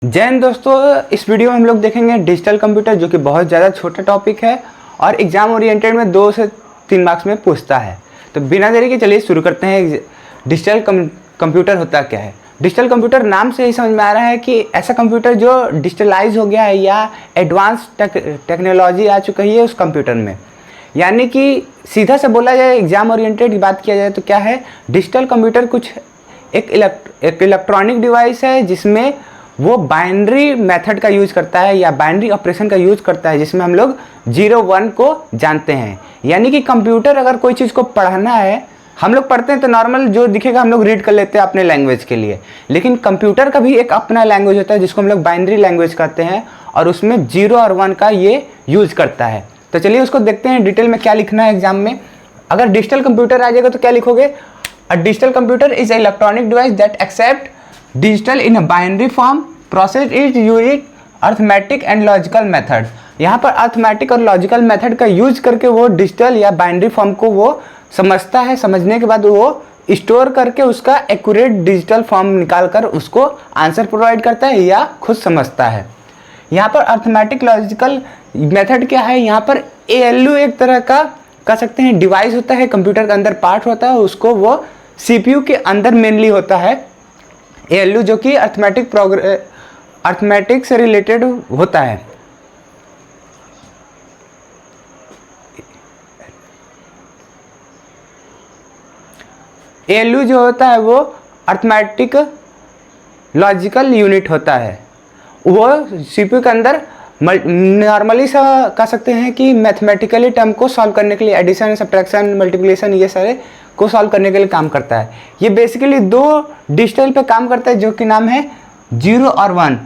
जय हिंद दोस्तों, इस वीडियो में हम लोग देखेंगे डिजिटल कंप्यूटर, जो कि बहुत ज़्यादा छोटा टॉपिक है और एग्जाम ओरिएंटेड में 2 से 3 मार्क्स में पूछता है। तो बिना देरी के चलिए शुरू करते हैं। डिजिटल कंप्यूटर होता क्या है? डिजिटल कंप्यूटर नाम से ही समझ में आ रहा है कि ऐसा कंप्यूटर जो डिजिटलाइज हो गया है या एडवांस टेक्नोलॉजी आ चुकी है उस कंप्यूटर में। यानी कि सीधा से बोला जाए, एग्जाम ओरिएंटेड की बात किया जाए तो क्या है, डिजिटल कंप्यूटर कुछ एक इलेक्ट्रॉनिक डिवाइस है जिसमें वो बाइनरी मेथड का यूज़ करता है या बाइनरी ऑपरेशन का यूज़ करता है, जिसमें हम लोग 0-1 को जानते हैं। यानी कि कंप्यूटर अगर कोई चीज़ को पढ़ना है, हम लोग पढ़ते हैं तो नॉर्मल जो दिखेगा हम लोग रीड कर लेते हैं अपने लैंग्वेज के लिए, लेकिन कंप्यूटर का भी एक अपना लैंग्वेज होता है जिसको हम लोग बाइनरी लैंग्वेज कहते हैं और उसमें 0 और 1 का ये यूज़ करता है। तो चलिए उसको देखते हैं डिटेल में क्या लिखना है एग्जाम में। अगर डिजिटल कंप्यूटर आ जाएगा तो क्या लिखोगे? A digital computer is a electronic device that accept digital in a binary form, process is using arithmetic and logical method. यहाँ पर अर्थमेटिक और लॉजिकल मेथड का यूज करके वो डिजिटल या बाइनरी फॉर्म को वो समझता है। समझने के बाद वो स्टोर करके उसका एक्यूरेट डिजिटल फॉर्म निकाल कर उसको आंसर प्रोवाइड करता है या खुद समझता है। यहाँ पर अर्थमेटिक लॉजिकल मेथड क्या है? यहाँ पर ALU एक तरह का कह सकते हैं डिवाइस होता है, कंप्यूटर के अंदर पार्ट होता है, उसको वो CPU के अंदर मेनली होता है ALU, जो कि अर्थमेटिक से रिलेटेड होता है। ALU जो होता है वो अर्थमेटिक लॉजिकल यूनिट होता है। वो CPU के अंदर नॉर्मली सा कह सकते हैं कि मैथमेटिकली टर्म को सॉल्व करने के लिए, एडिशन, सब्ट्रैक्शन, मल्टीप्लिकेशन, ये सारे को सॉल्व करने के लिए काम करता है। ये बेसिकली 2 डिजिटल पे काम करता है जो कि नाम है 0 और 1।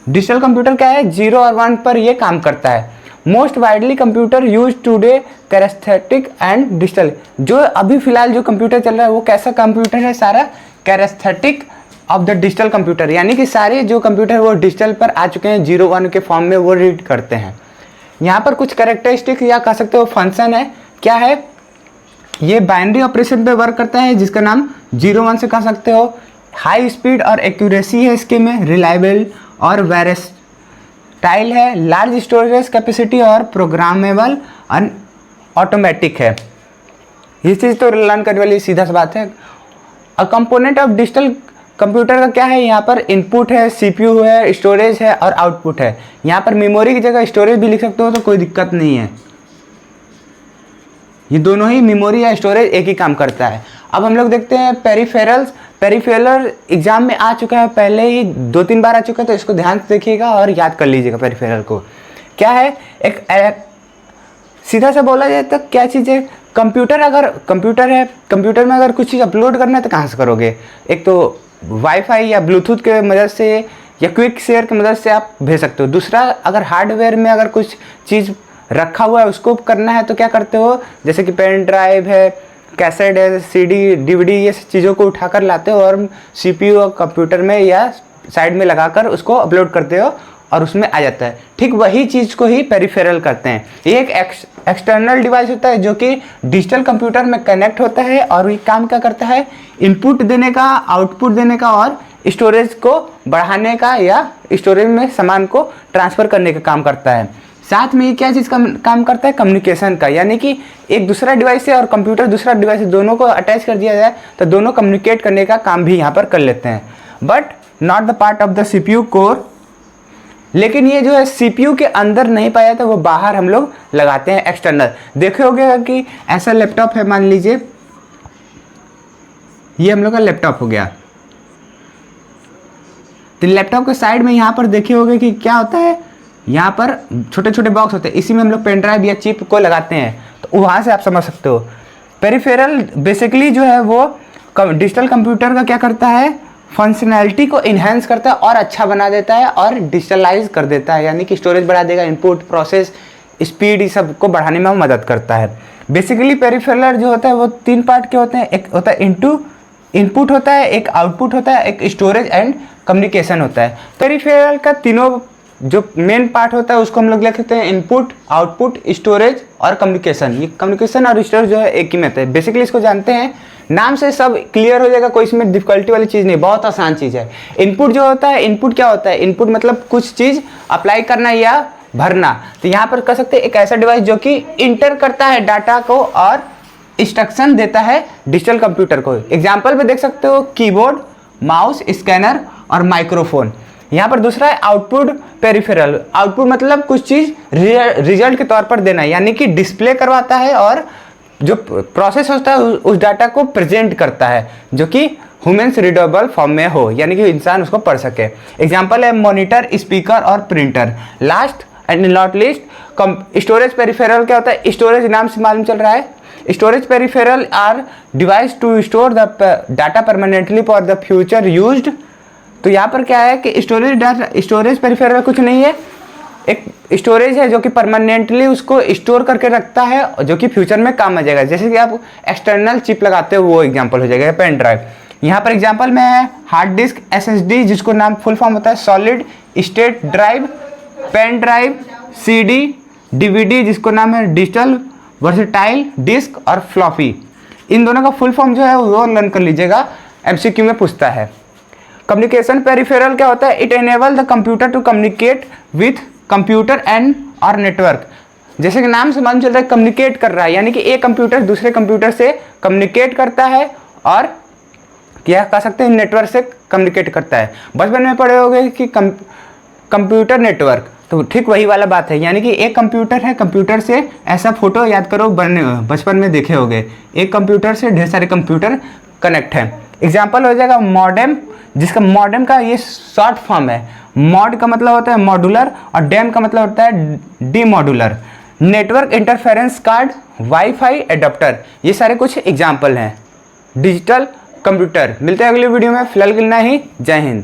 डिजिटल कंप्यूटर क्या है? 0 और 1 पर ये काम करता है। Most widely computer use today characteristic and digital. जो अभी फिलहाल जो कंप्यूटर चल रहा है वो कैसा कंप्यूटर है? सारा कैरेस्थेटिक ऑफ द डिजिटल कंप्यूटर, यानी कि सारे जो कंप्यूटर वो डिजिटल पर आ चुके हैं, 0-1 के फॉर्म में वो रीड करते हैं। यहाँ पर कुछ कैरेक्टरिस्टिक या कह सकते हो फंक्शन है। क्या है? ये बाइनरी ऑपरेशन पे वर्क करता है जिसका नाम 0-1 से कह सकते हो। हाई स्पीड और एक्यूरेसी है इसके में, रिलायबल और वेरेस्टाइल है, लार्ज स्टोरेज कैपेसिटी और प्रोग्रामेबल और ऑटोमेटिक है। ये चीज़ तो लर्न करने वाली सीधा सी बात है। A component of digital computer का क्या है? यहाँ पर इनपुट है, CPU है, स्टोरेज है और आउटपुट है। यहाँ पर मेमोरी की जगह स्टोरेज भी लिख सकते हो तो कोई दिक्कत नहीं है। ये दोनों ही मेमोरी या स्टोरेज एक ही काम करता है। अब हम लोग देखते हैं पेरिफेरल्स। पेरिफेरल एग्जाम में आ चुका है, पहले ही 2-3 बार आ चुका है, तो इसको ध्यान से देखिएगा और याद कर लीजिएगा पेरिफेरल को। क्या है? एक सीधा सा बोला जाए तो क्या चीज़ है? कंप्यूटर अगर कंप्यूटर है, कंप्यूटर में अगर कुछ चीज़ अपलोड करना है तो कहाँ से करोगे? एक तो वाईफाई या ब्लूटूथ के मदद से या क्विक शेयर की मदद से आप भेज सकते हो। दूसरा, अगर हार्डवेयर में अगर कुछ चीज़ रखा हुआ है उसको करना है तो क्या करते हो? जैसे कि पेन ड्राइव है, कैसेट है, CD, DVD, ये चीज़ों को उठाकर लाते हो और CPU और कंप्यूटर में या साइड में लगाकर उसको अपलोड करते हो और उसमें आ जाता है। ठीक वही चीज़ को ही पेरिफेरल करते हैं। ये एक एक्सटर्नल डिवाइस होता है जो कि डिजिटल कंप्यूटर में कनेक्ट होता है और ये काम क्या करता है? इनपुट देने का, आउटपुट देने का और स्टोरेज को बढ़ाने का या स्टोरेज में सामान को ट्रांसफ़र करने का काम करता है। साथ में ये क्या चीज़ का काम करता है? कम्युनिकेशन का। यानी कि एक दूसरा डिवाइस है और कंप्यूटर दूसरा डिवाइस है, दोनों को अटैच कर दिया जाए तो दोनों कम्युनिकेट करने का काम भी यहाँ पर कर लेते हैं। But not the part of the CPU core. लेकिन ये जो है CPU के अंदर नहीं पाया जाता, वो बाहर हम लोग लगाते हैं, एक्सटर्नल। देखे होगे कि ऐसा लैपटॉप है, मान लीजिए ये हम लोग का लैपटॉप हो गया, तो लैपटॉप के साइड में यहाँ पर देखे होगे कि क्या होता है? यहाँ पर छोटे छोटे बॉक्स होते हैं, इसी में हम लोग पेन ड्राइव या चिप को लगाते हैं, तो वहाँ से आप समझ सकते हो। पेरिफेरल बेसिकली जो है वो डिजिटल कंप्यूटर का क्या करता है? फंक्शनैलिटी को इन्हेंस करता है और अच्छा बना देता है और डिजिटलाइज कर देता है, यानी कि स्टोरेज बढ़ा देगा, इनपुट, प्रोसेस, स्पीड, ये सब को बढ़ाने में मदद करता है। बेसिकली पेरिफेरल जो होता है वो 3 पार्ट के होते हैं। एक होता है इनपुट होता है, एक आउटपुट होता है, एक स्टोरेज एंड कम्युनिकेशन होता है। पेरिफेरल का तीनों जो मेन पार्ट होता है उसको हम लोग लिखते हैं इनपुट, आउटपुट, स्टोरेज और कम्युनिकेशन। ये कम्युनिकेशन और स्टोरेज जो है एक ही में है। बेसिकली इसको जानते हैं नाम से सब क्लियर हो जाएगा, कोई इसमें डिफिकल्टी वाली चीज़ नहीं, बहुत आसान चीज़ है। इनपुट जो होता है, इनपुट क्या होता है, इनपुट मतलब कुछ चीज़ अप्लाई करना या भरना। तो यहाँ पर कर सकते हैं एक ऐसा डिवाइस जो कि इंटर करता है डाटा को और इंस्ट्रक्शन देता है डिजिटल कंप्यूटर को। एग्जाम्पल में देख सकते हो कीबोर्ड, माउस, स्कैनर और माइक्रोफोन। यहाँ पर दूसरा है आउटपुट पेरिफेरल। आउटपुट मतलब कुछ चीज़ रिजल्ट के तौर पर देना, यानी कि डिस्प्ले करवाता है और जो प्रोसेस होता है उस डाटा को प्रेजेंट करता है जो कि ह्यूमन्स रीडेबल फॉर्म में हो, यानी कि इंसान उसको पढ़ सके। एग्जाम्पल है मॉनिटर, स्पीकर और printer. Last and not list storage peripheral क्या होता है, स्टोरेज नाम से मालूम चल रहा है। Storage peripheral are device to store the data permanently for the future used. तो यहाँ पर क्या है कि स्टोरेज पेरिफेरल कुछ नहीं है, एक स्टोरेज है जो कि परमानेंटली उसको स्टोर करके रखता है जो कि फ्यूचर में काम आ जाएगा। जैसे कि आप एक्सटर्नल चिप लगाते हो वो एग्जांपल हो जाएगा पेन ड्राइव। यहाँ पर एग्जांपल में है हार्ड डिस्क, SSD जिसको नाम फुल फॉर्म होता है solid state drive, pen drive, CD, DVD जिसको नाम है डिजिटल वर्सेटाइल डिस्क और फ्लॉपी। इन दोनों का फुल फॉर्म जो है वो लर्न कर लीजिएगा, MCQ में पूछता है। कम्युनिकेशन पेरिफेरल क्या होता है, it enable the computer to communicate with computer and और नेटवर्क। जैसे कि नाम से मालूम चलता है कम्युनिकेट कर रहा है, यानी कि एक कंप्यूटर दूसरे कंप्यूटर से कम्युनिकेट करता है और क्या कह सकते हैं नेटवर्क से कम्युनिकेट करता है। बचपन में पढ़े होंगे कि कंप्यूटर नेटवर्क, तो ठीक वही वाला बात है, यानी कि एक कंप्यूटर है, कंप्यूटर से ऐसा फोटो याद करो बचपन में देखे होंगे, एक कंप्यूटर से ढेर सारे कंप्यूटर कनेक्ट है। एग्जाम्पल हो जाएगा मॉडेम, जिसका मॉडेम का ये शॉर्ट फॉर्म है। मॉड का मतलब होता है मॉड्यूलर और डेम का मतलब होता है demodulator. Network interference card, wifi adapter, ये सारे कुछ एग्जाम्पल हैं डिजिटल कंप्यूटर। मिलते हैं अगली वीडियो में, फिलहाल के लिए इतना ही। जय हिंद।